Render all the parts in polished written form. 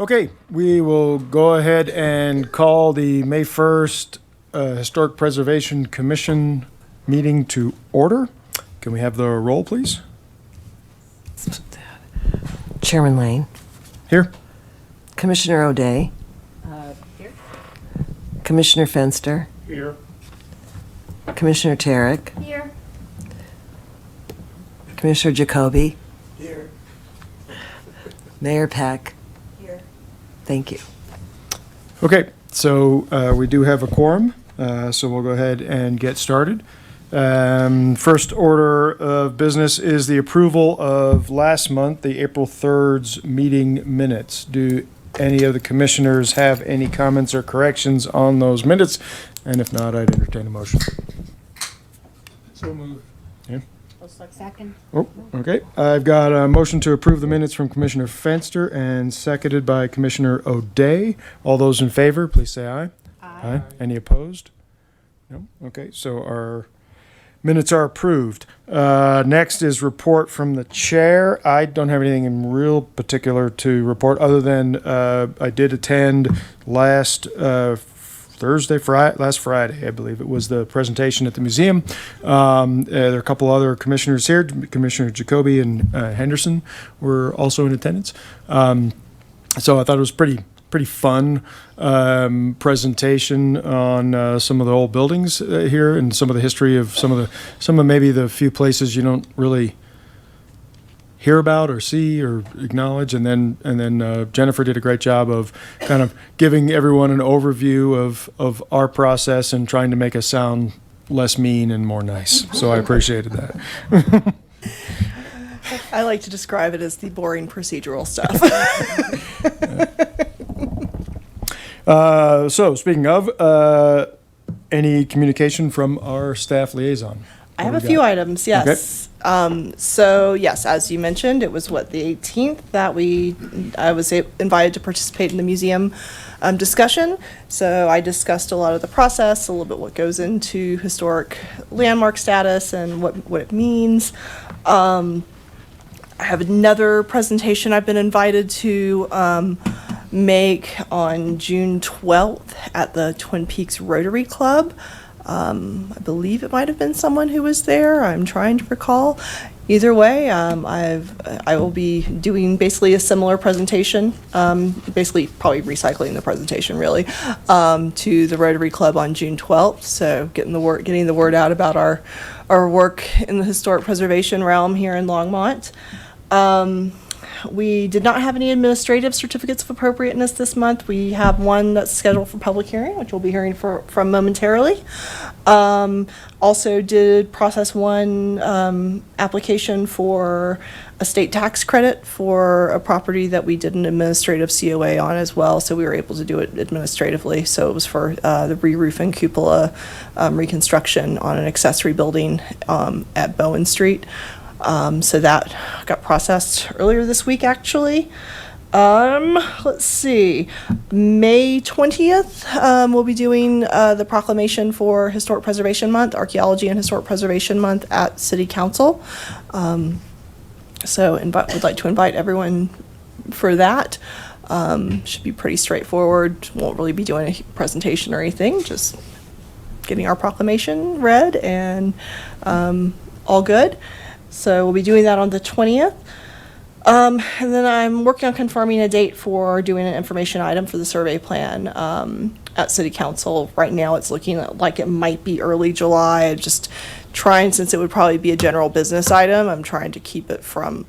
Okay, we will go ahead and call the May 1st Historic Preservation Commission meeting to order. Can we have the roll, please? Chairman Lane, Here. Commissioner O'Day, Here. Commissioner Fenster, Here. Commissioner Tarrick, Here. Commissioner Jacoby, Here. Mayor Peck. Here. Thank you. Okay, so we do have a quorum, so we'll go ahead and get started. First order of business is the approval of last month, the April 3rd's meeting minutes. Do any of the commissioners have any comments or corrections on those minutes? And if not, I'd entertain a motion. So moved. Second. Oh, okay. I've got a motion to approve the minutes from Commissioner Fenster and seconded by Commissioner O'Day. All those in favor, please say aye. Aye. Any opposed? No? Okay, so our minutes are approved. Next is report from the chair. I don't have anything in real particular to report other than I did attend last last Friday, I believe it was, the presentation at the museum. There are a couple other commissioners here. Commissioner Jacoby and Henderson were also in attendance. So I thought it was pretty fun presentation on some of the old buildings here and some of the history of some of maybe the few places you don't really hear about or see or acknowledge, and then Jennifer did a great job of kind of giving everyone an overview of our process and trying to make us sound less mean and more nice. So I appreciated that. I like to describe it as the boring procedural stuff. So speaking of, any communication from our staff liaison? I have a few items, yes. So yes, as you mentioned, it was the 18th that I was invited to participate in the museum discussion. So I discussed a lot of the process, a little bit what goes into historic landmark status and what it means. I have another presentation I've been invited to make on June 12th at the Twin Peaks Rotary Club. I believe it might have been someone who was there. I'm trying to recall. Either way, I will be doing basically a similar presentation, basically probably recycling the presentation really, to the Rotary Club on June 12th. So getting the word out about our work in the historic preservation realm here in Longmont. We did not have any administrative certificates of appropriateness this month. We have one that's scheduled for public hearing, which we'll be hearing from momentarily. Also did process one application for a state tax credit for a property that we did an administrative COA on as well, so we were able to do it administratively. So it was for the re-roof and cupola reconstruction on an accessory building at Bowen Street. So that got processed earlier this week, actually. Let's see. May 20th, we'll be doing the proclamation for Historic Preservation Month, Archaeology and Historic Preservation Month at City Council. So would like to invite everyone for that. Should be pretty straightforward. Won't really be doing a presentation or anything, just getting our proclamation read and all good. So we'll be doing that on the 20th. And then I'm working on confirming a date for doing an information item for the survey plan at City Council. Right now it's looking like it might be early July. I'm just trying, since it would probably be a general business item, I'm trying to keep it from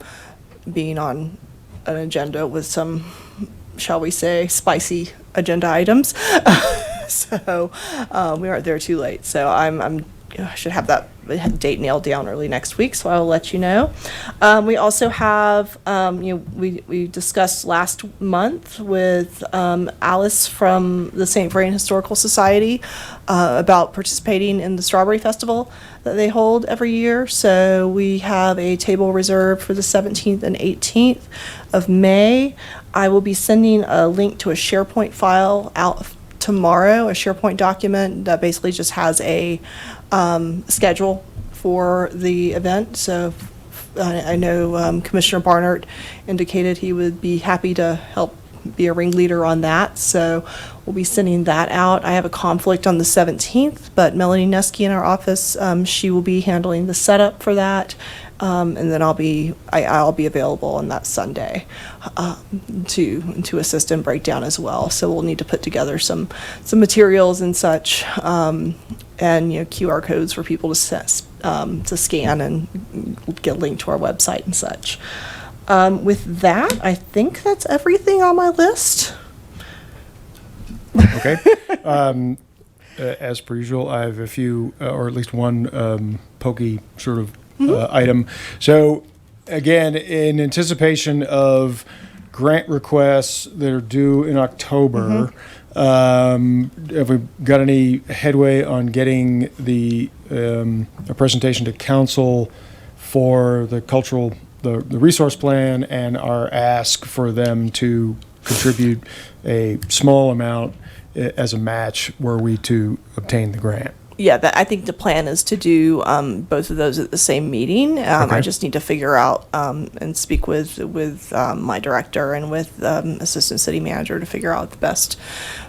being on an agenda with some, shall we say, spicy agenda items. So we aren't there too late. So I should have that date nailed down early next week, so I will let you know. We also have, we discussed last month with Alice from the St. Vrain Historical Society about participating in the Strawberry Festival that they hold every year. So we have a table reserved for the 17th and 18th of May. I will be sending a link to a SharePoint file out tomorrow, a SharePoint document that basically just has a schedule for the event. So I know Commissioner Barnard indicated he would be happy to help be a ringleader on that. So we'll be sending that out. I have a conflict on the 17th, but Melanie Nuski in our office, she will be handling the setup for that. And then I'll be available on that Sunday to assist in breakdown as well. So we'll need to put together some materials and such, and QR codes for people to scan and get linked to our website and such. With that, I think that's everything on my list. Okay. As per usual, I have a few, or at least one pokey sort of item. So, again, in anticipation of grant requests that are due in October, have we got any headway on getting a presentation to council for the resource plan and our ask for them to contribute a small amount as a match were we to obtain the grant? Yeah, I think the plan is to do both of those at the same meeting. I Okay. just need to figure out and speak with my director and with assistant city manager to figure out the best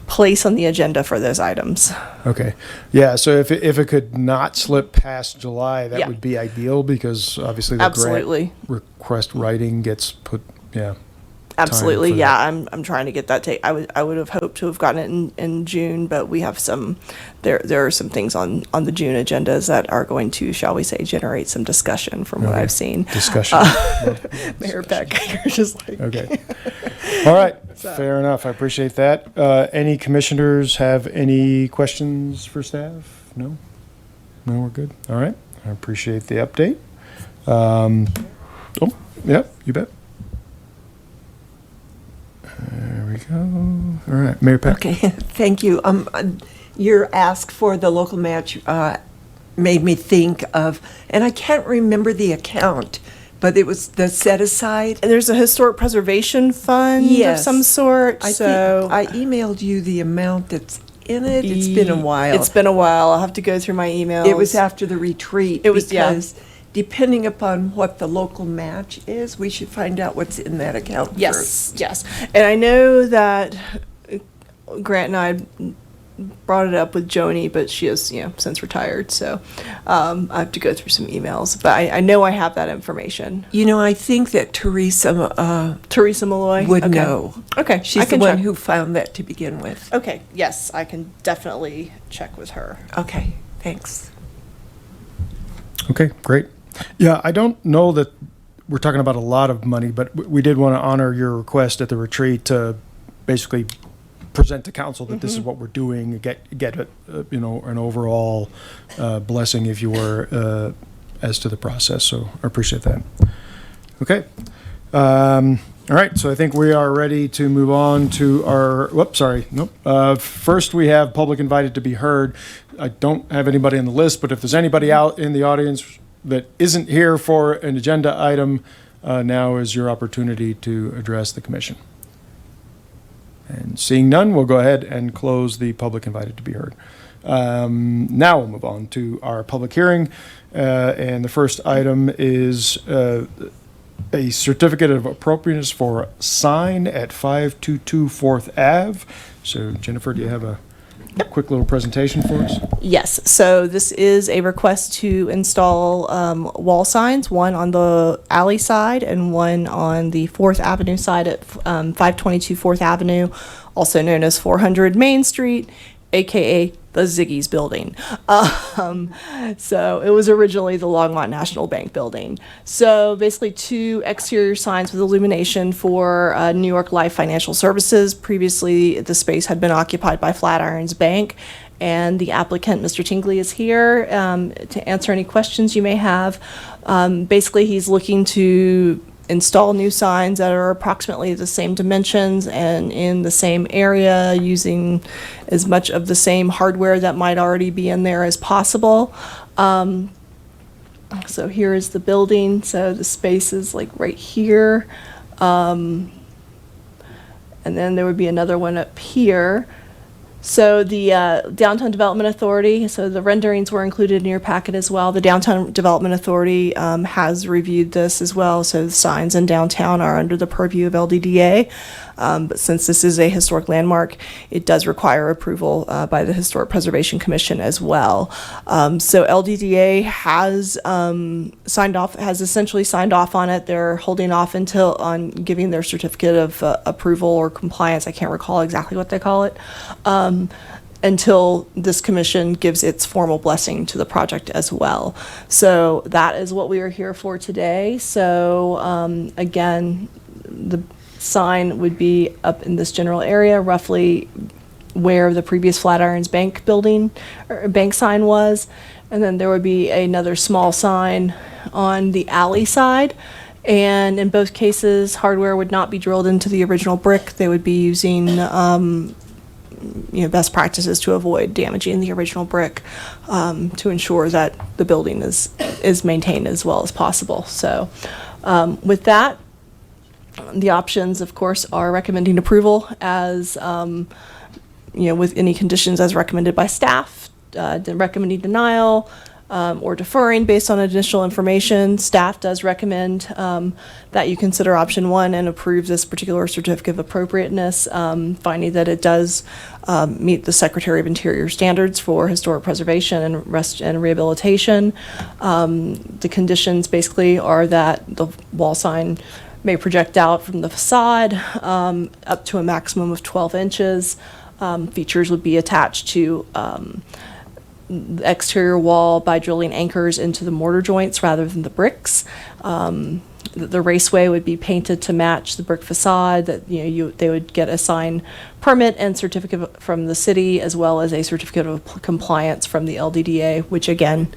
place on the agenda for those items. Okay. Yeah, so if it could not slip past July, that Yeah. would be ideal because obviously the Absolutely. grant request writing gets put, Absolutely, for yeah. I'm trying to get that I would have hoped to have gotten it in June, but we have there are some things on the June agendas that are going to, shall we say, generate some discussion from what Okay. I've seen. discussion. Mayor Peck, you're just like Okay. All right. Fair enough. I appreciate that. Any commissioners have any questions for staff? No? No, we're good. All right. I appreciate the update. Yeah, you bet. There we go. All right. Mayor Peck. Okay, thank you. Your ask for the local match made me think of, and I can't remember the account, but it was the set aside. And there's a historic preservation fund of Yes. some sort. I So think I emailed you the amount that's in it. It's been a while. It's been a while. I'll have to go through my emails. It was after the retreat. It was- yeah. because depending upon what the local match is, we should find out what's in that account Yes, first. yes. And I know that Grant and I brought it up with Joni, but she has, since retired. So I have to go through some emails. But I know I have that information. You know, I think that Teresa Teresa Malloy would Okay. know. Okay, She's I the can one check. who found that to begin with. Okay, yes, I can definitely check with her. Okay, thanks. Okay, great. Yeah, I don't know that we're talking about a lot of money, but we did want to honor your request at the retreat to basically present to council that this is what we're doing, get an overall blessing, if you were, as to the process. So I appreciate that. Okay. All right, so I think we are ready to move on to our, first we have public invited to be heard. I don't have anybody on the list, but if there's anybody out in the audience that isn't here for an agenda item, now is your opportunity to address the commission. And seeing none, we'll go ahead and close the public invited to be heard. Now we'll move on to our public hearing. And the first item is a certificate of appropriateness for sign at 522 4th Ave. So Jennifer, do you have a quick little presentation for us? Yes, so this is a request to install wall signs, one on the alley side and one on the 4th Avenue side at 522 4th Avenue, also known as 400 Main Street, AKA the Ziggy's building. So it was originally the Longmont National Bank building. So basically 2 exterior signs with illumination for New York Life Financial Services. Previously, the space had been occupied by Flatirons Bank, and the applicant, Mr. Tingley, is here to answer any questions you may have. Basically, he's looking to install new signs that are approximately the same dimensions and in the same area, using as much of the same hardware that might already be in there as possible. So here is the building. So the space is like right here. And then there would be another one up here. So the Downtown Development Authority, so the renderings were included in your packet as well. The Downtown Development Authority has reviewed this as well. So the signs in downtown are under the purview of LDDA. But since this is a historic landmark, it does require approval by the Historic Preservation Commission as well. So LDDA has essentially signed off on it. They're holding off on giving their certificate of approval or compliance. I can't recall exactly what they call it. Until this commission gives its formal blessing to the project as well. So that is what we are here for today. So again, the sign would be up in this general area, roughly where the previous Flatirons Bank building or bank sign was. And then there would be another small sign on the alley side. And in both cases, hardware would not be drilled into the original brick. They would be using best practices to avoid damaging the original brick, to ensure that the building is maintained as well as possible. So with that, the options, of course, are recommending approval as, with any conditions as recommended by staff, recommending denial, or deferring based on additional information. Staff does recommend that you consider option 1 and approve this particular certificate of appropriateness, finding that it does meet the Secretary of Interior standards for historic preservation and rehabilitation. The conditions basically are that the wall sign may project out from the facade up to a maximum of 12 inches. Features would be attached to the exterior wall by drilling anchors into the mortar joints rather than the bricks. The raceway would be painted to match the brick facade. That they would get a sign permit and certificate from the city, as well as a certificate of compliance from the LDDA, which again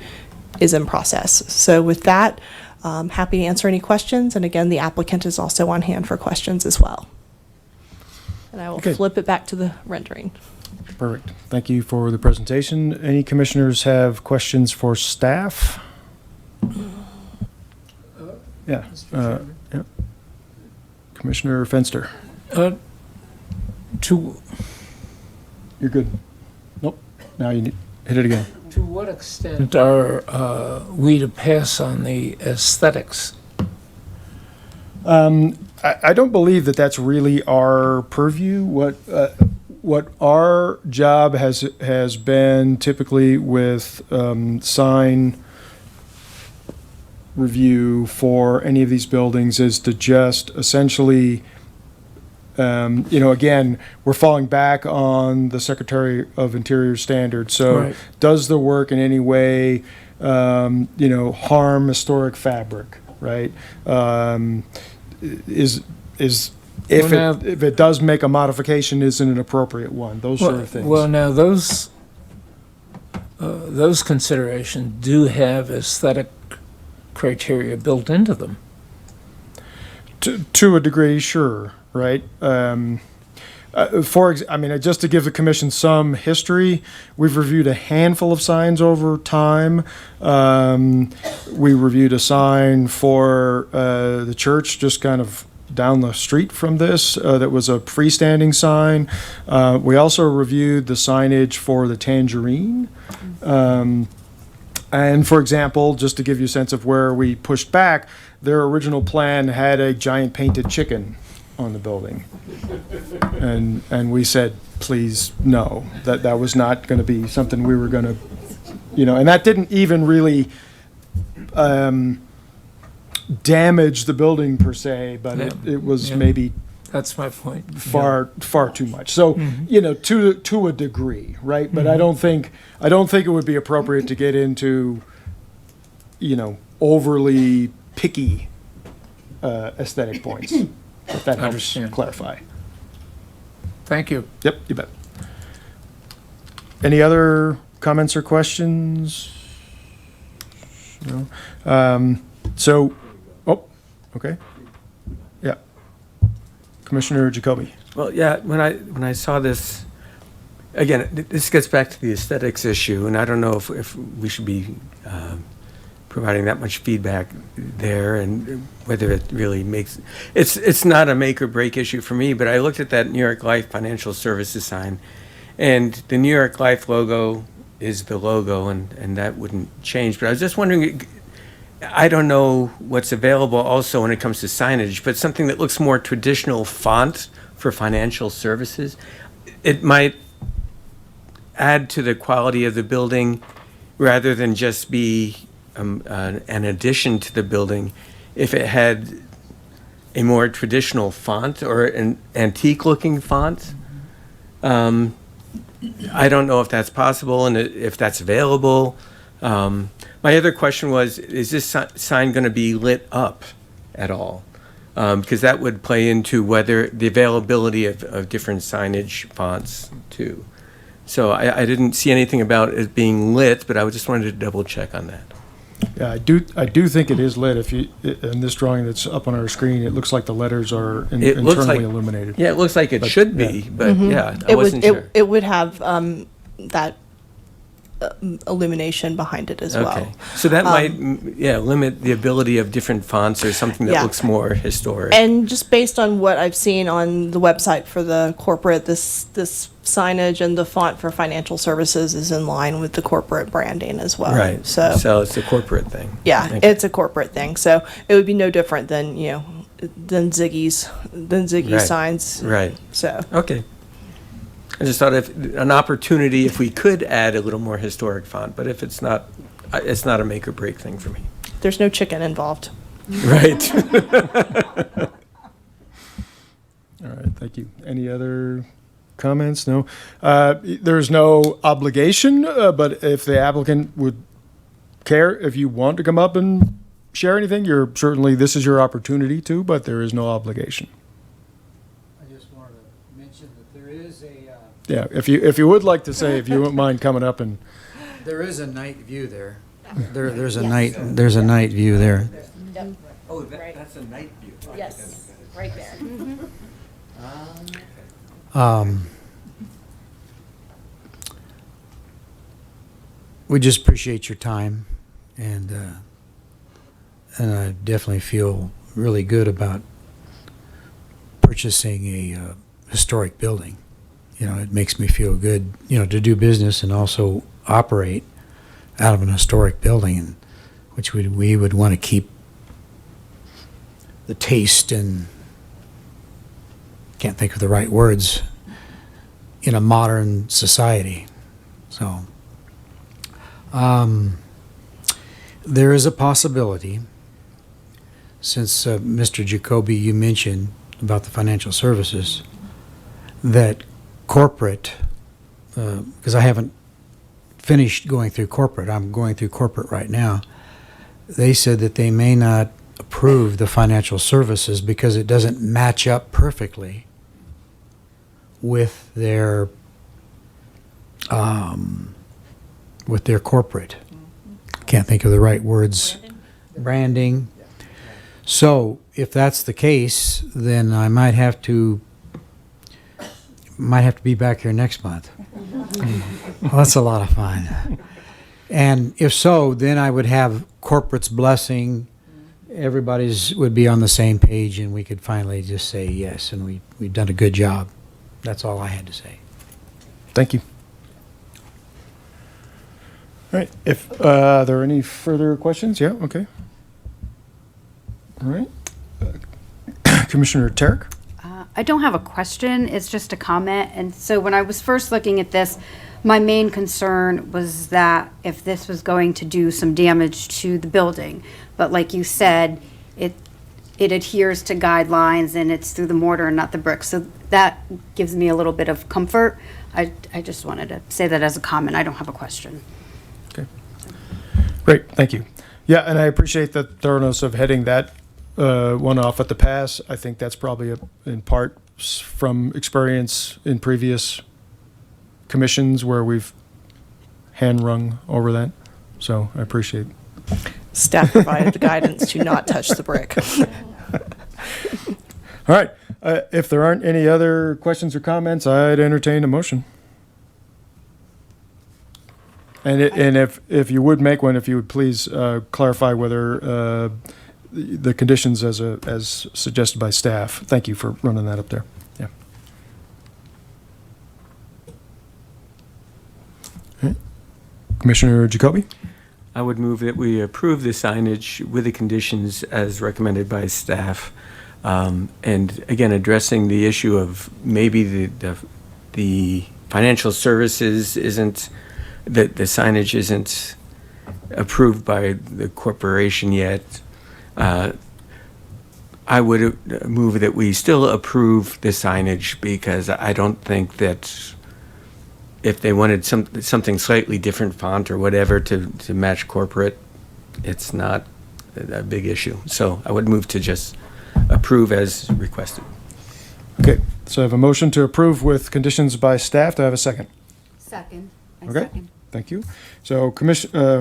is in process. So with that, happy to answer any questions. And again, the applicant is also on hand for questions as well. And I will flip it back to the rendering. Perfect. Thank you for the presentation. Any commissioners have questions for staff? Yeah. Yeah. Commissioner Fenster. To You're good. Nope. Now you need, hit it again. to what extent are we to pass on the aesthetics? I don't believe that that's really our purview. What our job has been typically with sign review for any of these buildings is to just essentially, again, we're falling back on the Secretary of Interior standards. So Right. does the work in any way, harm historic fabric, right? If it does make a modification, is it an appropriate one? Those sort of things. Well, now those considerations do have aesthetic criteria built into them. To a degree, sure, right? Just to give the commission some history, we've reviewed a handful of signs over time. We reviewed a sign for the church just kind of down the street from this that was a freestanding sign. We also reviewed the signage for the Tangerine. And for example, just to give you a sense of where we pushed back, their original plan had a giant painted chicken on the building. And we said, please, no, that was not going to be something we were going to, and that didn't even really damage the building per se, but Yeah. it was Yeah. maybe That's my point. far too much. So, to a degree, right? But I don't think it would be appropriate to get into, overly picky aesthetic points. If that helps Understand. clarify. Thank you. Yep, you bet. Any other comments or questions? No. Okay. Yeah. Commissioner Jacoby. Well, yeah, when I saw this, again, this gets back to the aesthetics issue, and I don't know if we should be providing that much feedback there, and whether it really makes, it's not a make or break issue for me, but I looked at that New York Life Financial Services sign, and the New York Life logo is the logo, and that wouldn't change, but I was just wondering, I don't know what's available also when it comes to signage, but something that looks more traditional font for financial services. It might add to the quality of the building rather than just be an addition to the building if it had a more traditional font or an antique-looking font. I don't know if that's possible and if that's available. My other question was, is this sign going to be lit up at all? Because that would play into whether the availability of different signage fonts too. So I didn't see anything about it being lit, but I just wanted to double check on that. Yeah, I do think it is lit. If you, in this drawing that's up on our screen, it looks like the letters are It looks internally like- illuminated. Yeah, it looks like it But, should yeah. be, but yeah, I It wasn't would, sure. it would have that illumination behind it as well. Okay, so that might, limit the ability of different fonts or something that Yeah. looks more historic. And just based on what I've seen on the website for the corporate, this signage and the font for financial services is in line with the corporate branding as well. Right, So, so it's a corporate thing. yeah, Thank you. it's a corporate thing. So it would be no different than, than Ziggy's Right. signs. Right, So, okay. I just thought if an opportunity, if we could add a little more historic font, but if it's not a make or break thing for me. there's no chicken involved. Right. All right, thank you. Any other comments? No? There's no obligation, but if the applicant would care, if you want to come up and share anything, this is your opportunity to, but there is no obligation. I just wanted to mention that there is Yeah, if you would like to say, if you wouldn't mind coming up and, night view there. There's a night view there. Oh, that's a night view. Yes, right there. We just appreciate your time, and I definitely feel really good about purchasing a historic building. It makes me feel good, to do business and also operate out of an historic building, and which we would want to keep the taste and can't think of the right words in a modern society. So there is a possibility, since Mr. Jacoby, you mentioned about the financial services, that corporate, because I haven't finished going through corporate, I'm going through corporate right now, they said that they may not approve the financial services because it doesn't match up perfectly with their corporate. Can't think of the right words. Branding. So if that's the case, then I might have to be back here next month. Well, that's a lot of fun. And if so, then I would have corporate's blessing. Everybody's would be on the same page, and we could finally just say yes, and we've done a good job. That's all I had to say. thank you. All right, if there are any further questions, yeah, okay. All right. Commissioner Tarek? I don't have a question, it's just a comment. And so when I was first looking at this, my main concern was that if this was going to do some damage to the building. But like you said, it adheres to guidelines and it's through the mortar and not the brick. So that gives me a little bit of comfort. I just wanted to say that as a comment. I don't have a question. Okay. Great, thank you. Yeah, and I appreciate the thoroughness of heading that one off at the pass. I think that's probably in part from experience in previous commissions where we've hand-wrung over that. So I appreciate it. Staff provided the guidance to not touch the brick. All right, if there aren't any other questions or comments, I'd entertain a motion. And if you would make one, if you would please clarify whether the conditions as suggested by staff. Thank you for running that up there. Yeah. Okay. Commissioner Jacoby? I would move that we approve the signage with the conditions as recommended by staff, And again, addressing the issue of maybe the financial services isn't, the signage isn't approved by the corporation yet. I would move that we still approve the signage, because I don't think that if they wanted something slightly different font or whatever to match corporate, it's not a big issue. So I would move to just approve as requested. Okay, so I have a motion to approve with conditions by staff. Do I have a second? Second. Okay, thank you. So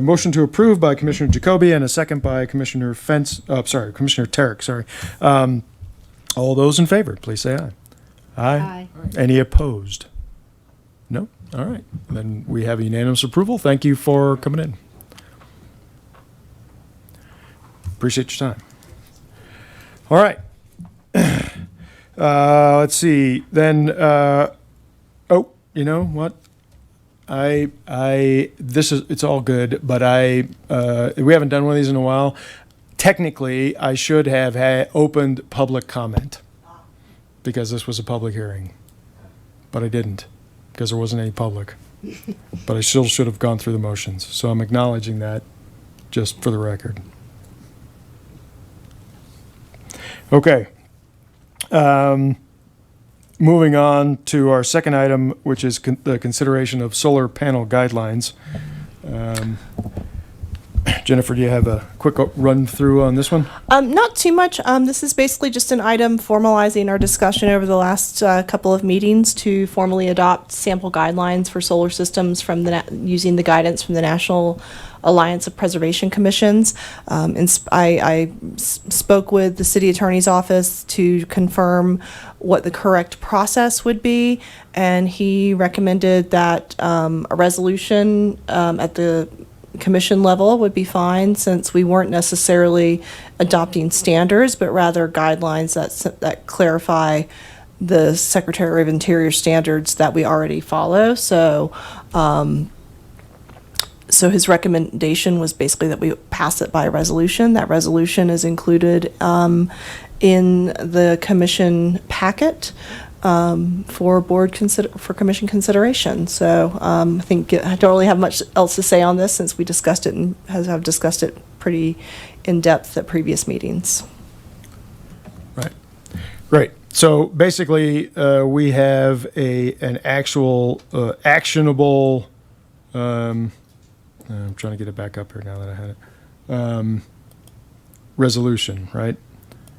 motion to approve by Commissioner Jacoby and a second by Commissioner Commissioner Terrick, sorry. All those in favor, please say aye. Aye. Any opposed? No? All right. Then we have unanimous approval. Thank you for coming in. Appreciate your time. All right. Let's see. Then, you know what? It's all good, but we haven't done one of these in a while. Technically, I should have opened public comment, because this was a public hearing, but I didn't, because there wasn't any public. But I still should have gone through the motions, so I'm acknowledging that, just for the record. Okay. Moving on to our second item, which is the consideration of solar panel guidelines. Jennifer, do you have a quick run through on this one? Not too much. This is basically just an item formalizing our discussion over the last couple of meetings to formally adopt sample guidelines for solar systems from using the guidance from the National Alliance of Preservation Commissions. I spoke with the city attorney's office to confirm what the correct process would be, and he recommended that a resolution at the commission level would be fine, since we weren't necessarily adopting standards, but rather guidelines that clarify the Secretary of Interior standards that we already follow. So his recommendation was basically that we pass it by resolution. That resolution is included in the commission packet for commission consideration. So I think I don't really have much else to say on this, since we discussed it and have discussed it pretty in depth at previous meetings. Right. Great. So basically, we have an actual actionable. I'm trying to get it back up here now that I had it. Resolution, right?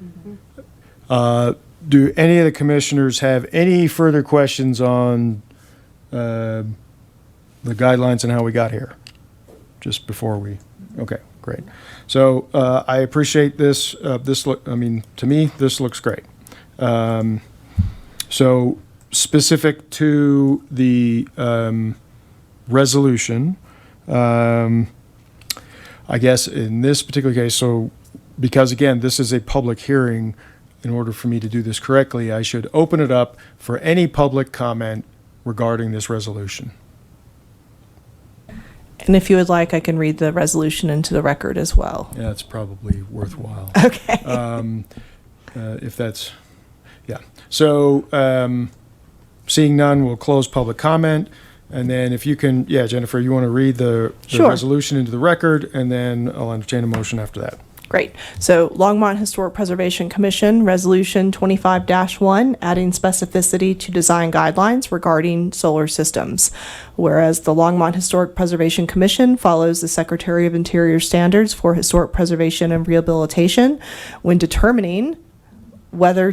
Mm-hmm. Do any of the commissioners have any further questions on the guidelines and how we got here? Just before okay, great. So I appreciate this. To me, this looks great. So specific to the resolution, I guess in this particular case, so because again, this is a public hearing, in order for me to do this correctly, I should open it up for any public comment regarding this resolution. And if you would like, I can read the resolution into the record as well. Yeah, it's probably worthwhile. Okay. If that's, yeah. So seeing none, we'll close public comment. And then if you can, Jennifer, you want to read the Sure. resolution into the record, and then I'll entertain a motion after that. Great. So Longmont Historic Preservation Commission, Resolution 25-1, adding specificity to design guidelines regarding solar systems. Whereas the Longmont Historic Preservation Commission follows the Secretary of Interior standards for historic preservation and rehabilitation when determining whether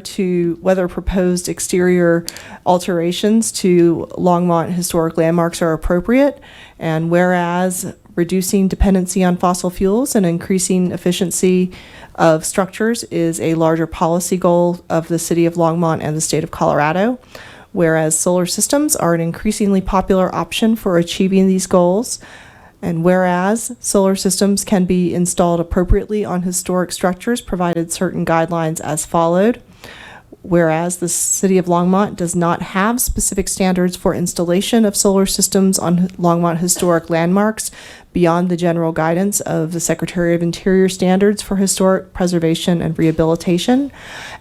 proposed exterior alterations to Longmont historic landmarks are appropriate, and whereas reducing dependency on fossil fuels and increasing efficiency of structures is a larger policy goal of the City of Longmont and the State of Colorado, whereas solar systems are an increasingly popular option for achieving these goals, and whereas solar systems can be installed appropriately on historic structures provided certain guidelines as followed. Whereas the City of Longmont does not have specific standards for installation of solar systems on Longmont historic landmarks beyond the general guidance of the Secretary of Interior standards for historic preservation and rehabilitation.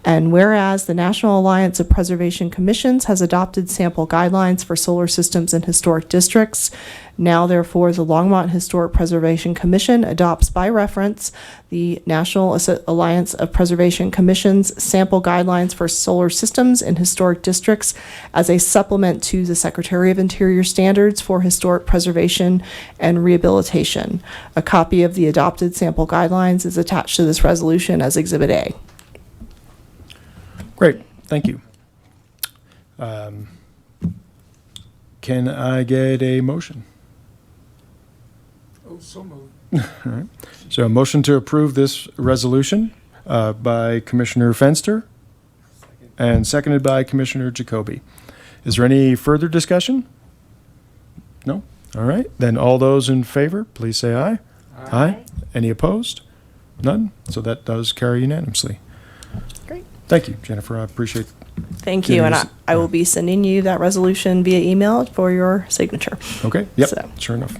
And whereas the National Alliance of Preservation Commissions has adopted sample guidelines for solar systems in historic districts, now therefore the Longmont Historic Preservation Commission adopts by reference the National Alliance of Preservation Commission's sample guidelines for solar systems in historic districts as a supplement to the Secretary of Interior standards for historic preservation and rehabilitation. A copy of the adopted sample guidelines is attached to this resolution as Exhibit A. Great, thank you. Can I get a motion? Oh, so moved. So a motion to approve this resolution by Commissioner Fenster and seconded by Commissioner Jacoby. Is there any further discussion? No? All right, then all those in favor, please say aye. Aye. Any opposed? None? So that does carry unanimously. Great. Thank you, Jennifer. I appreciate it. Thank you, and I will be sending you that resolution via email for your signature. Okay, yep, So. sure enough.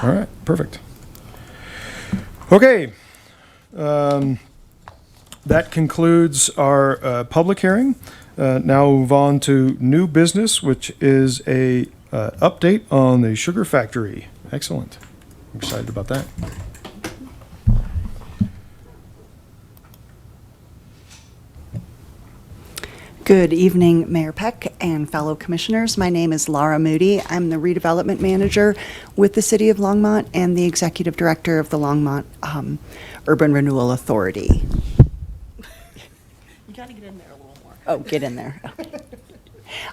All right, perfect. Okay. That concludes our public hearing. Now we'll move on to new business, which is a update on the sugar factory. Excellent. I'm excited about that. Good evening, Mayor Peck and fellow commissioners. My name is Laura Moody. I'm the redevelopment manager with the City of Longmont and the executive director of the Longmont Urban Renewal Authority. You got to get in there a little more. Oh, get in there.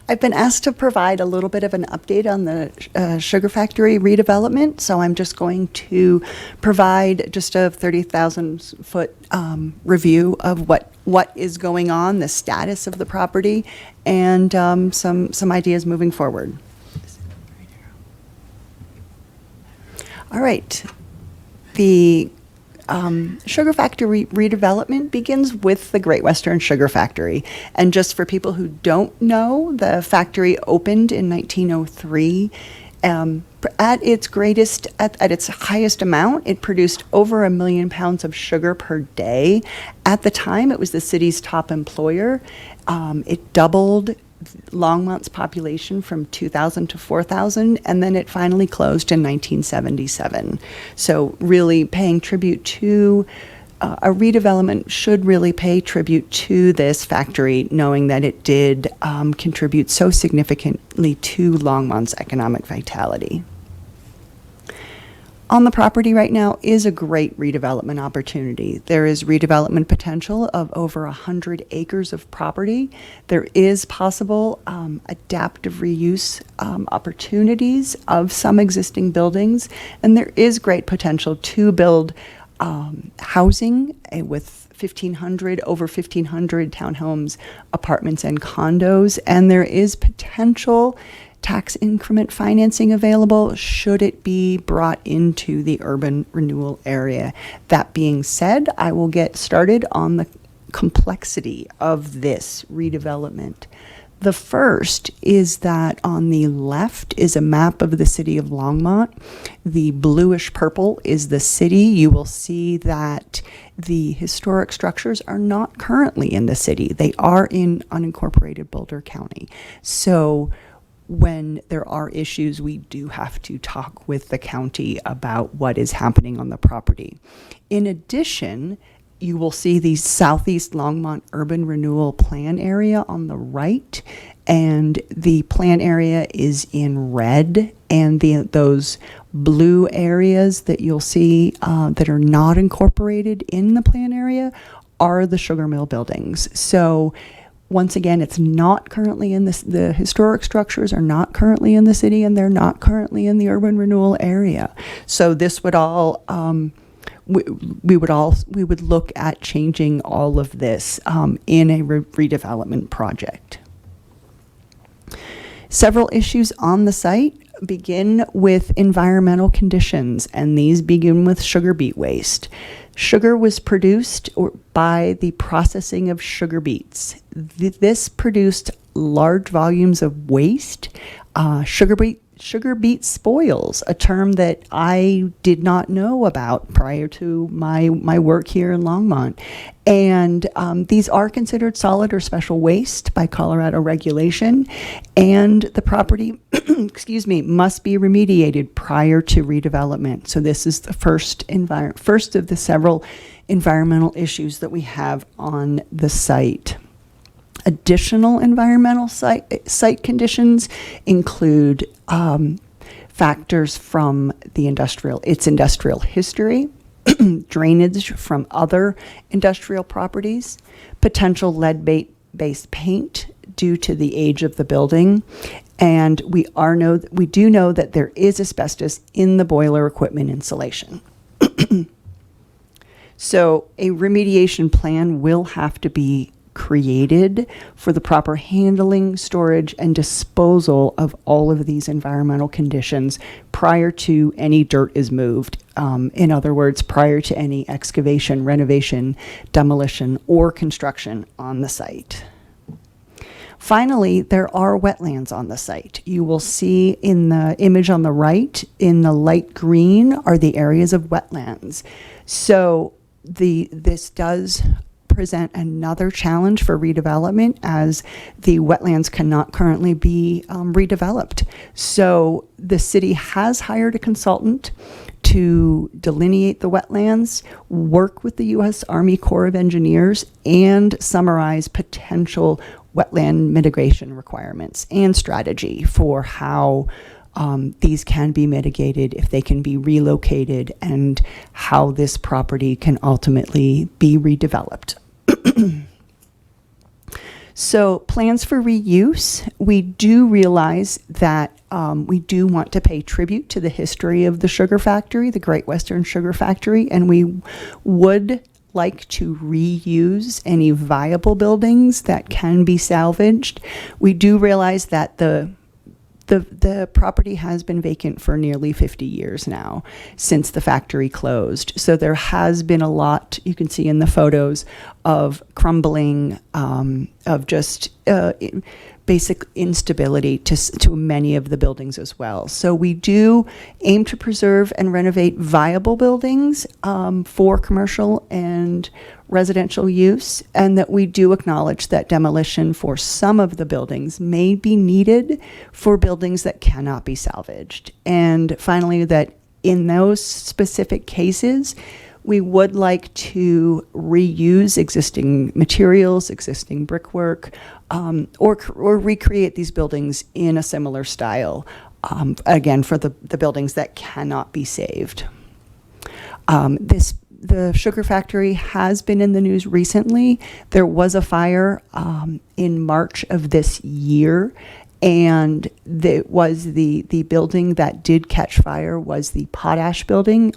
I've been asked to provide a little bit of an update on the sugar factory redevelopment, so I'm just going to provide just a 30,000-foot review of what is going on, the status of the property, and some ideas moving forward. All right. The sugar factory redevelopment begins with the Great Western Sugar Factory. And just for people who don't know, the factory opened in 1903. At its greatest, at its highest amount, it produced over 1 million pounds of sugar per day. At the time, it was the city's top employer. It doubled Longmont's population from 2,000 to 4,000, and then it finally closed in 1977. So really paying tribute to a redevelopment should really pay tribute to this factory, knowing that it did contribute so significantly to Longmont's economic vitality. On the property right now is a great redevelopment opportunity. There is redevelopment potential of over 100 acres of property. There is possible adaptive reuse opportunities of some existing buildings, and there is great potential to build housing with over 1,500 townhomes, apartments, and condos, and there is potential tax increment financing available should it be brought into the urban renewal area. That being said, I will get started on the complexity of this redevelopment. The first is that on the left is a map of the city of Longmont. The bluish purple is the city. You will see that the historic structures are not currently in the city. They are in unincorporated Boulder County. So when there are issues, we do have to talk with the county about what is happening on the property. In addition, you will see the Southeast Longmont Urban Renewal Plan area on the right, and the plan area is in red, and those blue areas that you'll see that are not incorporated in the plan area are the sugar mill buildings. So once again, it's not currently in the historic structures are not currently in the city, and they're not currently in the urban renewal area. So this would all, we would look at changing all of this in a redevelopment project. Several issues on the site begin with environmental conditions, and these begin with sugar beet waste. Sugar was produced by the processing of sugar beets. This produced large volumes of waste. Sugar beet sugar beet spoils, a term that I did not know about prior to my work here in Longmont. And these are considered solid or special waste by Colorado regulation, and the property, excuse me, must be remediated prior to redevelopment. So this is the first of the several environmental issues that we have on the site. Additional environmental site conditions include factors from its industrial history, drainage from other industrial properties, potential lead-based paint due to the age of the building, and we do know that there is asbestos in the boiler equipment insulation. So a remediation plan will have to be created for the proper handling, storage, and disposal of all of these environmental conditions prior to any dirt is moved. In other words, prior to any excavation, renovation, demolition, or construction on the site. Finally, there are wetlands on the site. You will see in the image on the right, in the light green, are the areas of wetlands. So this does present another challenge for redevelopment, as the wetlands cannot currently be redeveloped. So the city has hired a consultant to delineate the wetlands, work with the U.S. Army Corps of Engineers, and summarize potential wetland mitigation requirements and strategy for how these can be mitigated, if they can be relocated, and how this property can ultimately be redeveloped. So plans for reuse, we do realize that we do want to pay tribute to the history of the sugar factory, the Great Western Sugar Factory, and we would like to reuse any viable buildings that can be salvaged. We do realize that the property has been vacant for nearly 50 years now, since the factory closed. So there has been a lot, you can see in the photos, of crumbling, of just basic instability to many of the buildings as well. So we do aim to preserve and renovate viable buildings for commercial and residential use, and that we do acknowledge that demolition for some of the buildings may be needed for buildings that cannot be salvaged. And finally, that in those specific cases, we would like to reuse existing materials, existing brickwork, or recreate these buildings in a similar style, again, for the buildings that cannot be saved. The sugar factory has been in the news recently. There was a fire in March of this year, and it was the building that did catch fire was the potash building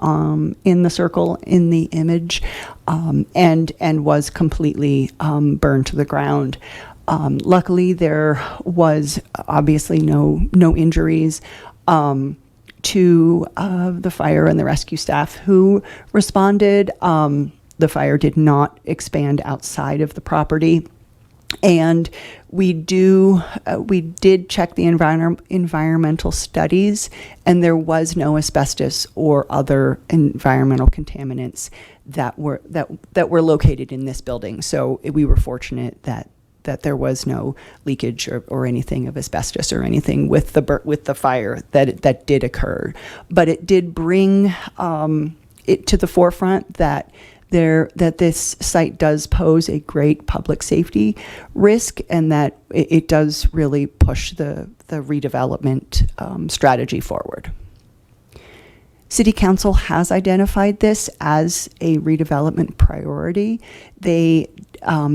in the circle in the image, and was completely burned to the ground. Luckily, there was obviously no injuries to the fire and the rescue staff who responded. The fire did not expand outside of the property. And we did check the environmental studies, and there was no asbestos or other environmental contaminants that were located in this building. So we were fortunate that there was no leakage or anything of asbestos or anything with the fire that did occur. But it did bring it to the forefront that this site does pose a great public safety risk, and that it does really push the redevelopment strategy forward. City Council has identified this as a redevelopment priority. They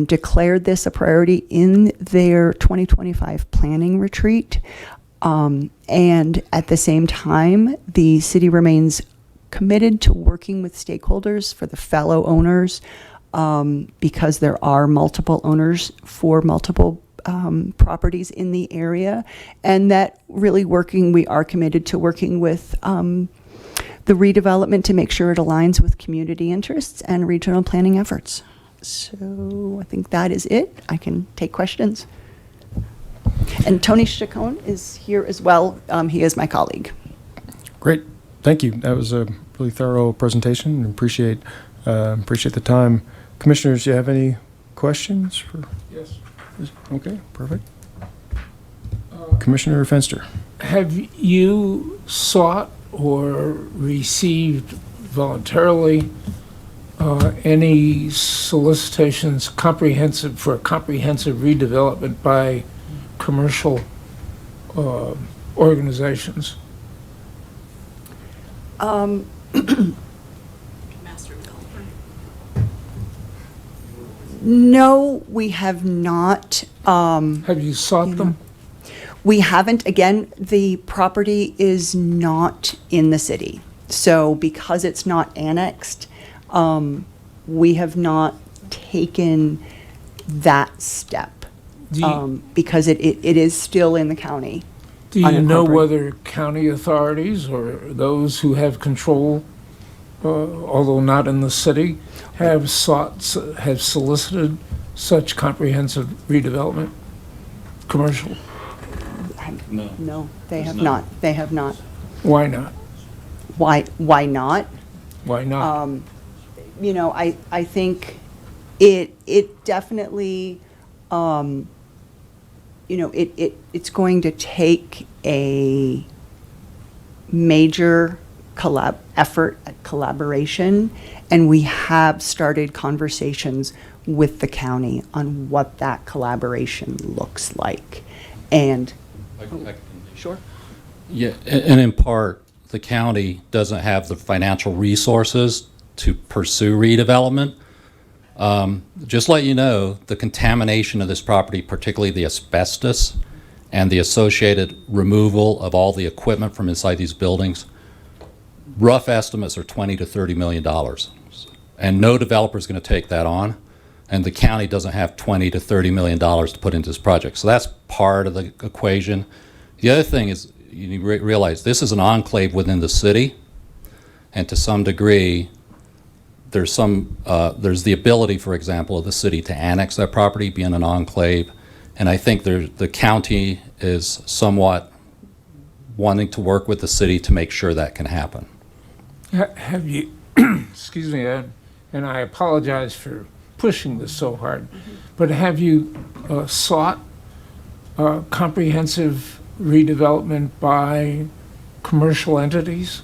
declared this a priority in their 2025 planning retreat. And at the same time, the city remains committed to working with stakeholders for the fellow owners, because there are multiple owners for multiple properties in the area, and that really we are committed to working with the redevelopment to make sure it aligns with community interests and regional planning efforts. So I think that is it. I can take questions. And Tony Chacon is here as well. He is my colleague. Great, thank you. That was a really thorough presentation, and appreciate the time. Commissioners, do you have any questions for? Yes. Okay, perfect. Commissioner Fenster. Have you sought or received voluntarily any solicitations for comprehensive redevelopment by commercial organizations? No, we have not. Have you sought them? We haven't. Again, the property is not in the city. So because it's not annexed, we have not taken that step because it is still in the county. Do you know unincorporated. whether county authorities or those who have control, although not in the city, have solicited such comprehensive redevelopment, commercial? No, they have not. They have not. Why not? Why not? Why not? I think it definitely, it's going to take a major effort at collaboration, and we have started conversations with the county on what that collaboration looks like. And Sure. Yeah, and in part, the county doesn't have the financial resources to pursue redevelopment. Just let you know, the contamination of this property, particularly the asbestos and the associated removal of all the equipment from inside these buildings, rough estimates are $20 to $30 million. And no developer is going to take that on. And the county doesn't have $20 to $30 million to put into this project. So that's part of the equation. The other thing is, you realize this is an enclave within the city, and to some degree, there's the ability, for example, of the city to annex that property, being an enclave, and I think the county is somewhat wanting to work with the city to make sure that can happen. Have you, excuse me, Ed, and I apologize for pushing this so hard, but have you sought comprehensive redevelopment by commercial entities?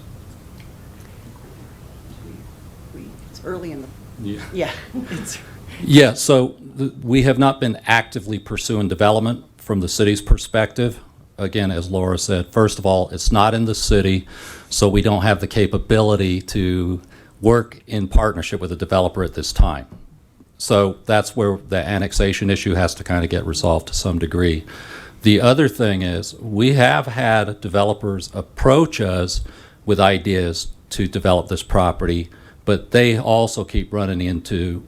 it's early in the, Yeah. yeah. It's, Yeah, so we have not been actively pursuing development from the city's perspective. Again, as Laura said, first of all, it's not in the city, so we don't have the capability to work in partnership with a developer at this time. So that's where the annexation issue has to kind of get resolved to some degree. The other thing is, we have had developers approach us with ideas to develop this property, but they also keep running into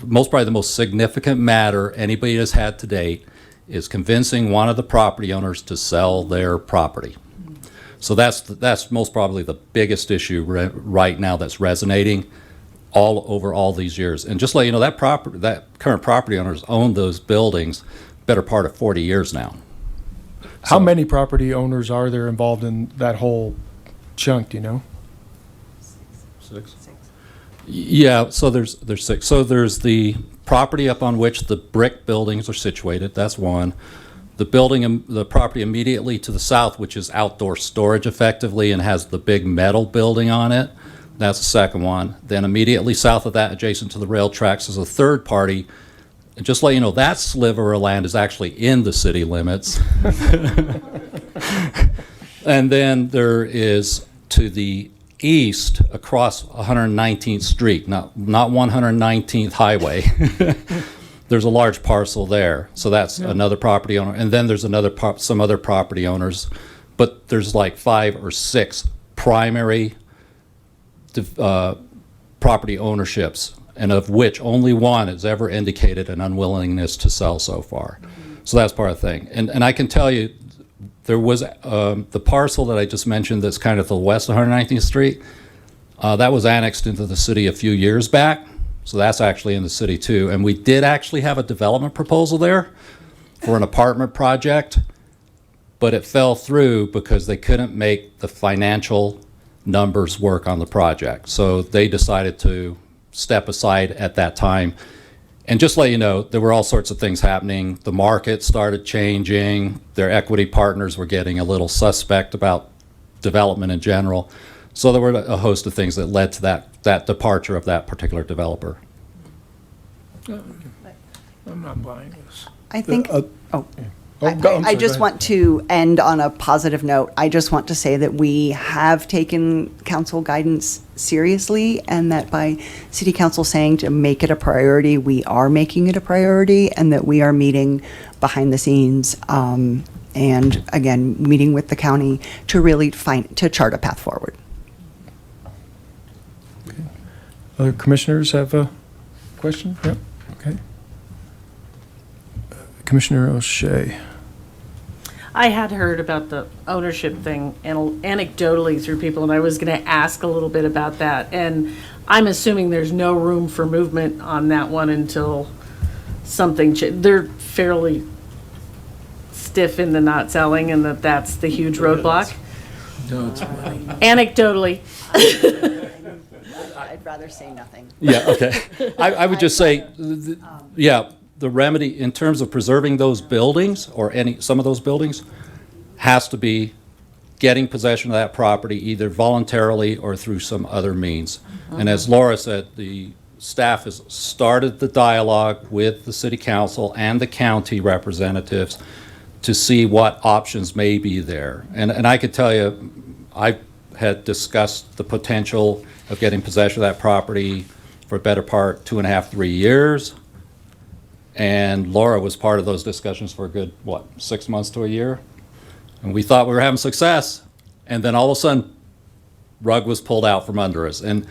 probably the most significant matter anybody has had to date is convincing one of the property owners to sell their property. So that's most probably the biggest issue right now that's resonating all over all these years. And just to let you know, that current property owners owned those buildings better part of 40 years now. How many property owners are there involved in that whole chunk, do you know? Yeah, so there's 6. So there's the property up on which the brick buildings are situated. That's one. The property immediately to the south, which is outdoor storage effectively and has the big metal building on it. That's the second one. Then immediately south of that, adjacent to the rail tracks, is a third party. And just to let you know, that sliver of land is actually in the city limits. And then there is to the east across 119th Street, not 119th Highway. There's a large parcel there, so that's another property owner. And then there's some other property owners, but there's like 5 or 6 primary property ownerships, and of which only one has ever indicated an unwillingness to sell so far. So that's part of the thing. And I can tell you, there was the parcel that I just mentioned that's kind of to the west of 119th Street, that was annexed into the city a few years back. So that's actually in the city too. And we did actually have a development proposal there. for an apartment project, but it fell through because they couldn't make the financial numbers work on the project. So they decided to step aside at that time. And just to let you know, there were all sorts of things happening. The market started changing. Their equity partners were getting a little suspect about development in general. So there were a host of things that led to that departure of that particular developer. I'm not buying this. I think, I'm I sorry, just go ahead. want to end on a positive note. I just want to say that we have taken council guidance seriously, and that by city council saying to make it a priority, we are making it a priority, and that we are meeting behind the scenes, and again, meeting with the county to really to chart a path forward. Other commissioners have a question? Yep, okay. Commissioner O'Shea. I had heard about the ownership thing anecdotally through people, and I was going to ask a little bit about that. And I'm assuming there's no room for movement on that one until something, they're fairly stiff in the not selling, and that's the huge roadblock. No, it's money. Anecdotally. I'd rather say nothing. Yeah, okay. I would just say, yeah, the remedy in terms of preserving those buildings, or some of those buildings, has to be getting possession of that property either voluntarily or through some other means. And as Laura said, the staff has started the dialogue with the city council and the county representatives to see what options may be there. And I could tell you, I had discussed the potential of getting possession of that property for a better part 2.5, 3 years. And Laura was part of those discussions for a good, 6 months to a year? And we thought we were having success. And then all of a sudden, rug was pulled out from under us. And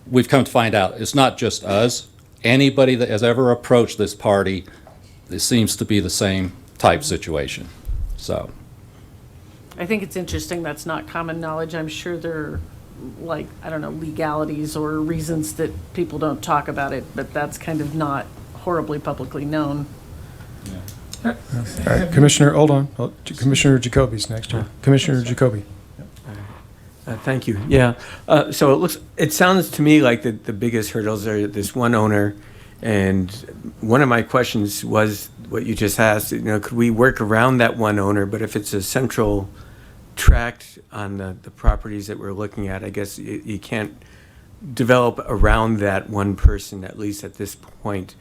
we've come to find out it's not just us. Anybody that has ever approached this party, it seems to be the same type situation. So, I think it's interesting that's not common knowledge. I'm sure there are, like, I don't know, legalities or reasons that people don't talk about it, but that's kind of not horribly publicly known. All right, Commissioner, hold on. Commissioner Jacoby's next here. Commissioner Jacoby. Thank you. Yeah. So it sounds to me like the biggest hurdles are this one owner. And one of my questions was what you just asked, could we work around that one owner? But if it's a central tract on the properties that we're looking at, I guess you can't develop around that one person, at least at this point.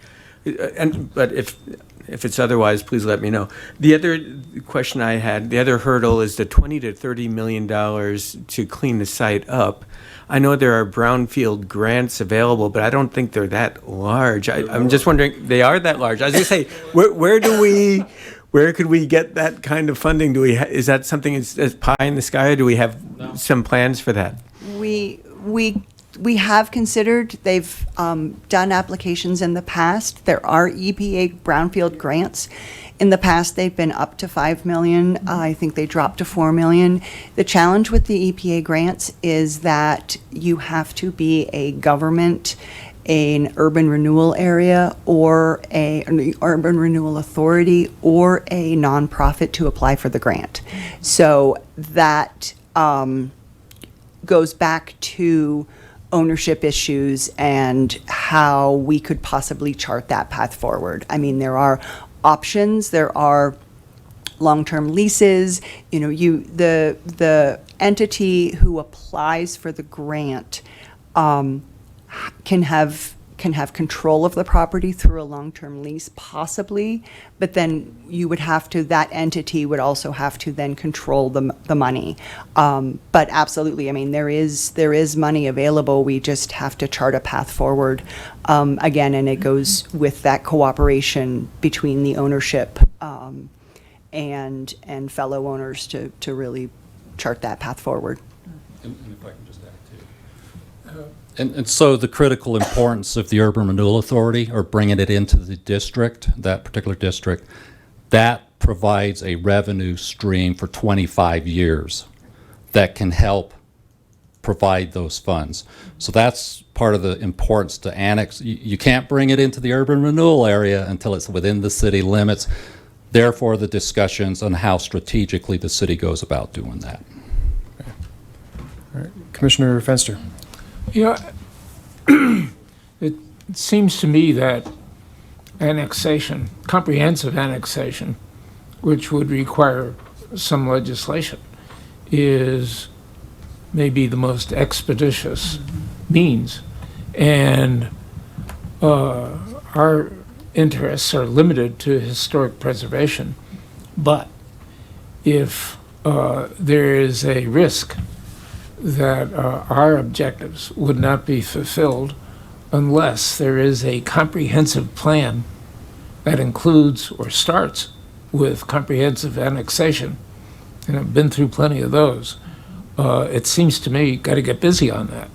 But if it's otherwise, please let me know. The other question I had, the other hurdle is the $20 to $30 million to clean the site up. I know there are brownfield grants available, but I don't think they're that large. I'm just wondering, they are that large. I was going to say, where could we get that kind of funding? Is that something that's pie in the sky, or do we have some plans for that? We have considered, they've done applications in the past. There are EPA brownfield grants. In the past, they've been up to $5 million. I think they dropped to $4 million. The challenge with the EPA grants is that you have to be a government, an urban renewal area, or an urban renewal authority, or a nonprofit to apply for the grant. So that goes back to ownership issues and how we could possibly chart that path forward. I mean, there are options, there are long-term leases, the entity who applies for the grant can have control of the property through a long-term lease, possibly, but then that entity would also have to then control the money. But absolutely, I mean, there is money available. We just have to chart a path forward. Again, and it goes with that cooperation between the ownership and fellow owners to really chart that path forward. and if I can just add too. And so the critical importance of the Urban Renewal Authority, or bringing it into the district, that particular district, that provides a revenue stream for 25 years that can help provide those funds. So that's part of the importance to annex. You can't bring it into the urban renewal area until it's within the city limits. Therefore, the discussions on how strategically the city goes about doing that. Commissioner Fenster. Yeah, it seems to me that annexation, comprehensive annexation, which would require some legislation, is maybe the most expeditious means. And our interests are limited to historic preservation. But if there is a risk that our objectives would not be fulfilled unless there is a comprehensive plan that includes or starts with comprehensive annexation, and I've been through plenty of those, it seems to me got to get busy on that.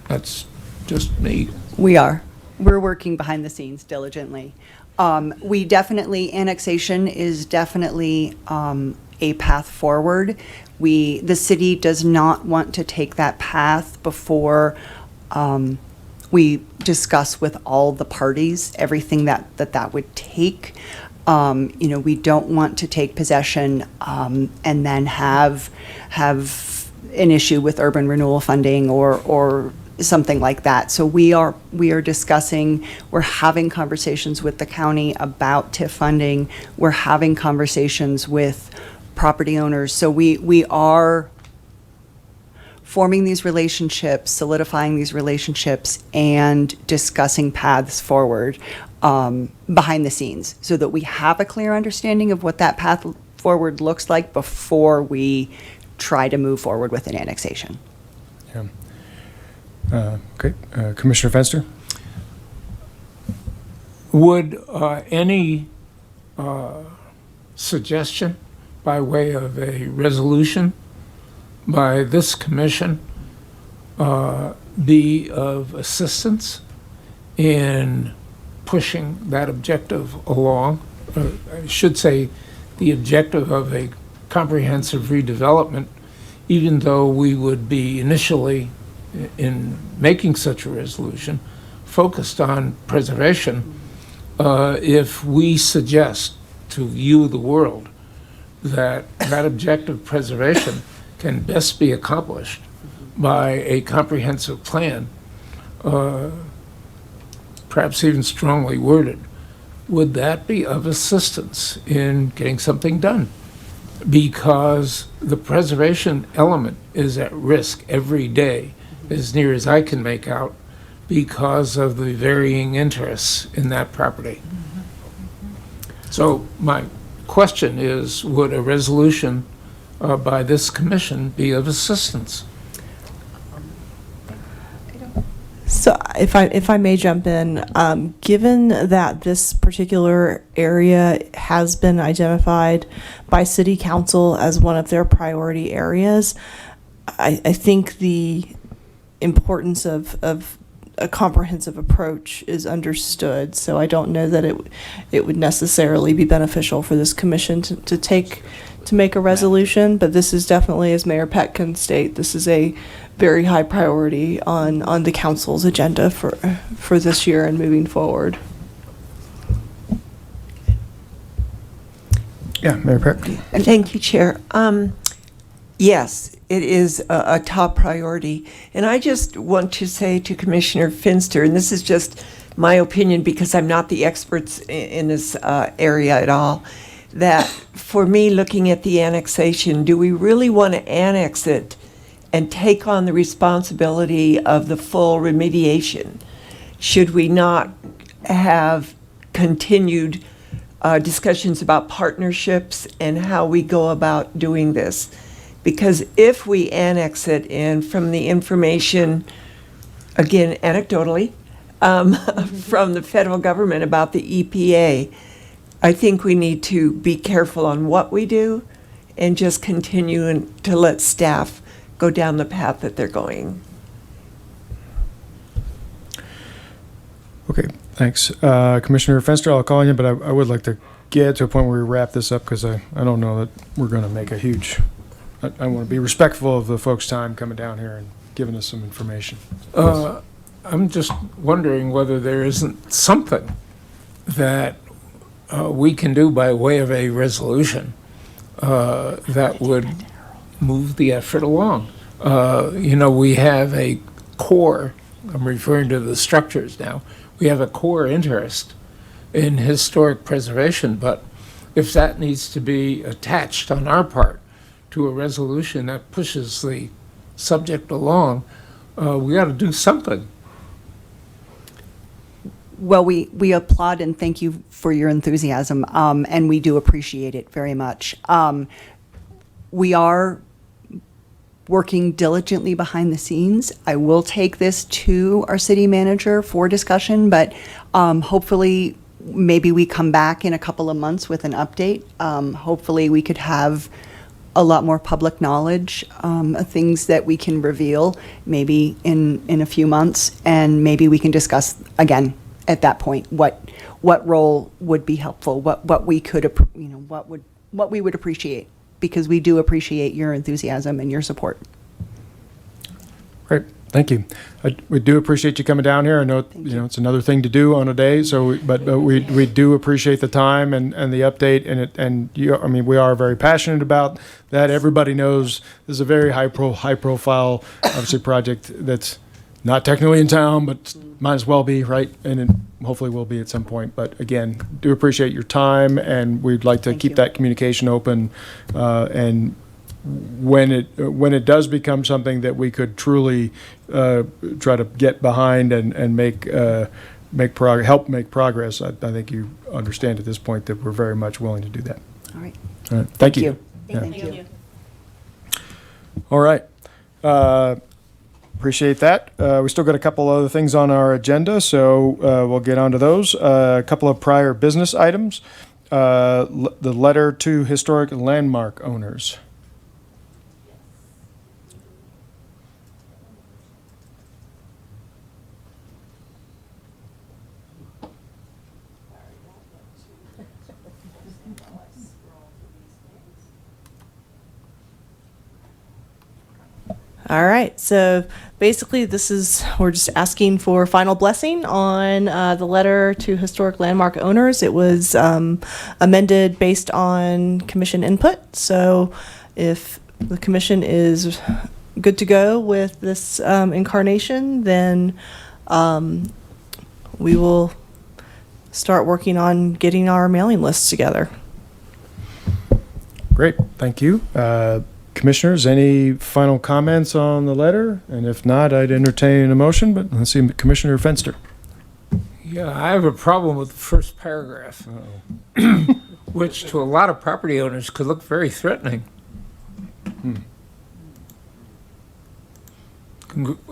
That's just me. We are. We're working behind the scenes diligently. We definitely, annexation is definitely a path forward. The city does not want to take that path before we discuss with all the parties everything that would take. We don't want to take possession and then have an issue with urban renewal funding or something like that. So we are discussing, we're having conversations with the county about TIF funding. We're having conversations with property owners. So we are forming these relationships, solidifying these relationships, and discussing paths forward behind the scenes so that we have a clear understanding of what that path forward looks like before we try to move forward with an annexation. Yeah. Okay. Commissioner Fenster. Would any suggestion by way of a resolution by this commission be of assistance in pushing that objective along? I should say the objective of a comprehensive redevelopment, even though we would be initially, in making such a resolution, focused on preservation. If we suggest to you, the world, that objective preservation can best be accomplished by a comprehensive plan, perhaps even strongly worded, would that be of assistance in getting something done? Because the preservation element is at risk every day, as near as I can make out, because of the varying interests in that property. So my question is, would a resolution by this commission be of assistance? So if I may jump in, given that this particular area has been identified by City Council as one of their priority areas, I think the importance of a comprehensive approach is understood. So I don't know that it would necessarily be beneficial for this commission to make a resolution, but this is definitely, as Mayor Peck can state, this is a very high priority on the council's agenda for this year and moving forward. Yeah, Mayor Peck. Thank you, Chair. Yes, it is a top priority. And I just want to say to Commissioner Finster, and this is just my opinion because I'm not the experts in this area at all, that for me, looking at the annexation, do we really want to annex it and take on the responsibility of the full remediation? Should we not have continued discussions about partnerships and how we go about doing this? Because if we annex it, and from the information, again, anecdotally, from the federal government about the EPA, I think we need to be careful on what we do and just continue to let staff go down the path that they're going. Okay, thanks. Commissioner Fenster, I'll call you, but I would like to get to a point where we wrap this up because I don't know that we're going to make a huge... I want to be respectful of the folks' time coming down here and giving us some information. I'm just wondering whether there isn't something that we can do by way of a resolution that would move the effort along. We have a core, I'm referring to the structures now, we have a core interest in historic preservation, but if that needs to be attached on our part to a resolution that pushes the subject along, we got to do something. Well, we applaud and thank you for your enthusiasm, and we do appreciate it very much. We are working diligently behind the scenes. I will take this to our city manager for discussion, but hopefully, maybe we come back in a couple of months with an update. Hopefully, we could have a lot more public knowledge, things that we can reveal maybe in a few months, and maybe we can discuss again at that point what role would be helpful, what we could what we would appreciate, because we do appreciate your enthusiasm and your support. Great, thank you. We do appreciate you coming down here. I know, it's another thing to do on a day, so, but we do appreciate the time and the update, we are very passionate about that. Everybody knows this is a very high profile, obviously, project that's not technically in town, but might as well be, right? And it hopefully will be at some point. But again, do appreciate your time, and we'd like to keep that communication open. And when it does become something that we could truly try to get behind and help make progress, I think you understand at this point that we're very much willing to do that. All right. All right. Thank you. Thank you. All right. Appreciate that. We still got a couple other things on our agenda, so we'll get on to those. A couple of prior business items. The letter to historic landmark owners. All right, so basically we're just asking for final blessing on the letter to historic landmark owners. It was amended based on commission input. So if the commission is good to go with this incarnation, then we will start working on getting our mailing lists together. Great, thank you. Commissioners, any final comments on the letter? And if not, I'd entertain a motion, but let's see, Commissioner Fenster. Yeah, I have a problem with the first paragraph, which to a lot of property owners could look very threatening.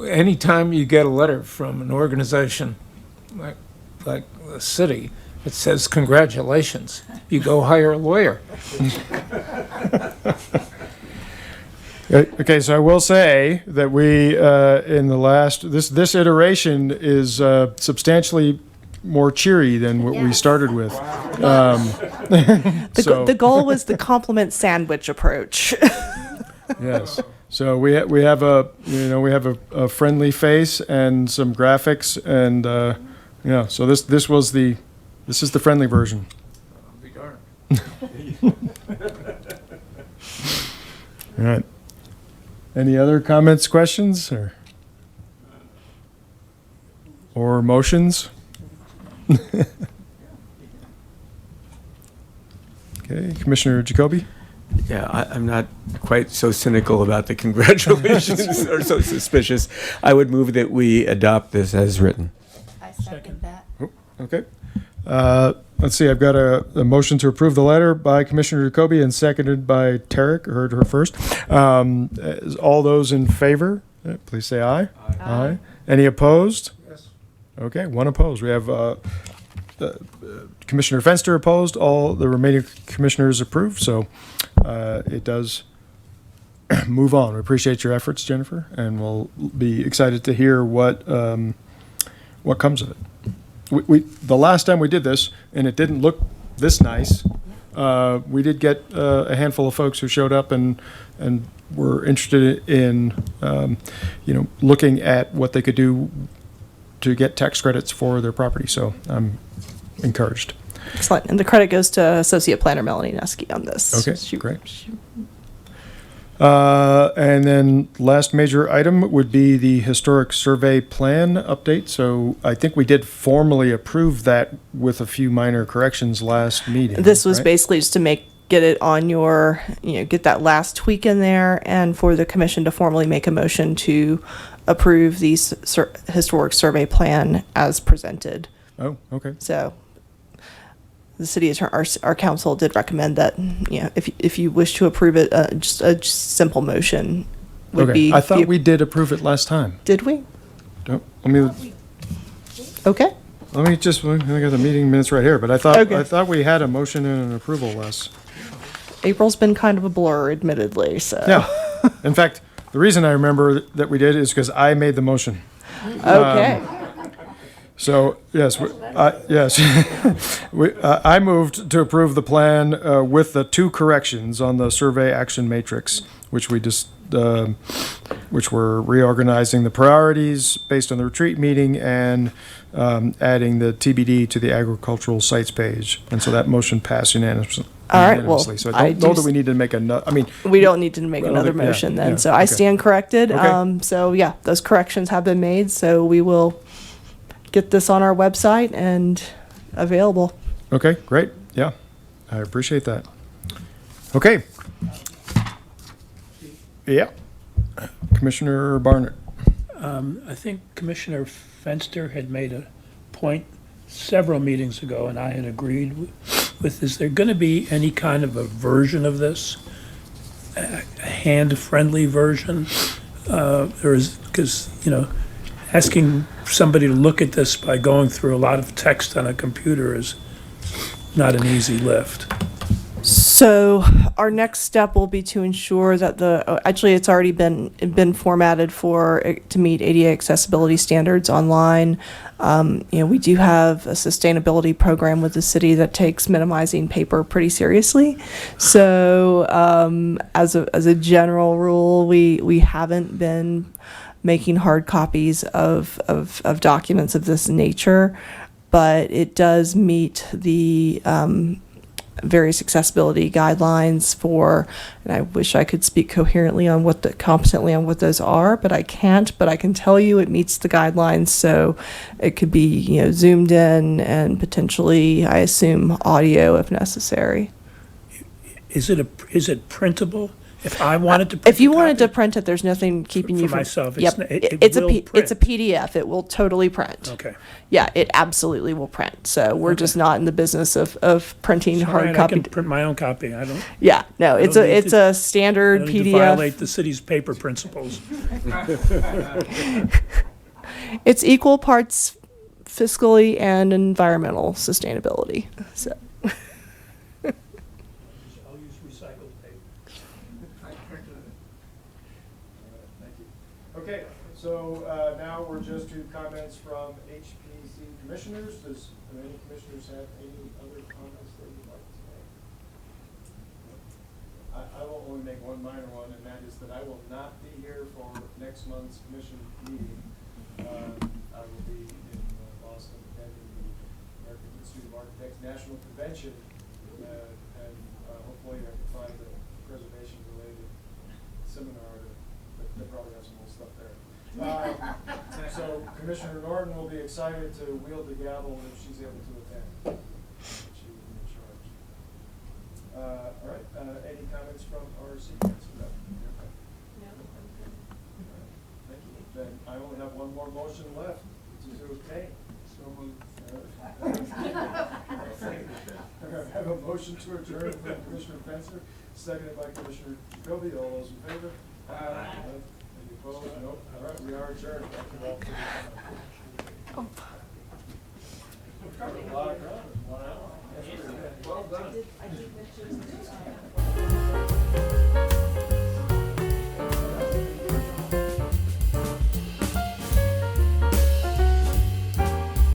Anytime you get a letter from an organization like the city that says congratulations, you go hire a lawyer. Okay, so I will say that we, in the last, this iteration is substantially more cheery than what we started with. The goal was the compliment sandwich approach. Yes. So we have a friendly face and some graphics, and so this is the friendly version. I'll be darned. All right. Any other comments, questions, or motions? Okay, Commissioner Jacoby? Yeah, I'm not quite so cynical about the congratulations or so suspicious. I would move that we adopt this as written. I second that. Okay. Let's see, I've got a motion to approve the letter by Commissioner Jacoby and seconded by Tarek, heard her first. All those in favor, please say aye. Aye. Any opposed? Yes. Okay, one opposed. We have Commissioner Fenster opposed, all the remaining commissioners approved, so it does move on. We appreciate your efforts, Jennifer, and we'll be excited to hear what comes of it. The last time we did this, and it didn't look this nice, we did get a handful of folks who showed up and were interested in looking at what they could do to get tax credits for their property. So I'm encouraged. Excellent. And the credit goes to Associate Planner Melanie Neske on this. Okay, great. And then last major item would be the historic survey plan update. So I think we did formally approve that with a few minor corrections last meeting. This was right? basically just to get it on your, get that last tweak in there, and for the commission to formally make a motion to approve the historic survey plan as presented. Oh, okay. So the city attorney, our council did recommend that, if you wish to approve it, just a simple motion would Okay. be. I thought we did approve it last time. Did we? Don't, let me Okay. just, I got the meeting minutes right here, but I Okay. thought we had a motion and an approval last. April's been kind of a blur, admittedly, so. Yeah. In fact, the reason I remember that we did is because I made the motion. Okay. So, yes, I moved to approve the plan with the two corrections on the survey action matrix, which we just, which were reorganizing the priorities based on the retreat meeting and adding the TBD to the agricultural sites page. And so that motion passed unanimously. All right, well, So I don't know that we need to make another, We don't need to make Well, another yeah, motion then, yeah, so I okay. stand corrected. Okay. So yeah, those corrections have been made, so we will get this on our website and available. okay, great. Yeah, I appreciate that. Okay. Yeah. Commissioner Barnett. I think Commissioner Fenster had made a point several meetings ago, and I had agreed with, is there going to be any kind of a version of this? A hand-friendly version? Because, asking somebody to look at this by going through a lot of text on a computer is not an easy lift. So our next step will be to ensure that actually it's already been formatted to meet ADA accessibility standards online. We do have a sustainability program with the city that takes minimizing paper pretty seriously. So as a general rule, we haven't been making hard copies of documents of this nature, but it does meet the various accessibility guidelines and I wish I could speak competently on what those are, but I can't. But I can tell you it meets the guidelines, so it could be zoomed in and potentially, I assume, audio if necessary. Is it printable? If I wanted to print If you a wanted to copy print it, there's nothing keeping for you from. myself, Yep, it it's will it's a print. PDF. It will totally print. Okay. Yeah, it absolutely will print. So we're just not in the business of printing All hard right, I copy. can print my own copy. I don't Yeah, no, it's don't need it's to- a standard need to PDF. violate the city's paper principles. It's equal parts fiscally and environmental sustainability. So I'll use recycled paper. Okay, so now we're just to comments from HPC commissioners. Does any commissioners have any other comments they would like to make? I will only make one minor one, and that is that I will not be here for next month's commission meeting. I will be in Boston attending the American Institute of Architects National Convention, and hopefully I can find a preservation-related seminar that probably has some old stuff there. So Commissioner Norton will be excited to wield the gavel if she's able to attend. She will be in charge. All right, any comments from our city council rep? No. Thank you. Then I only have one more motion left, which is to obtain. So moved. I have a motion to adjourn from Commissioner Fenster, seconded by Commissioner Jacoby. All those in favor? Aye. Any opposed? Nope. All right, we are adjourned. Thank you all for your time. Covered a lot of ground in 1 hour. Well done.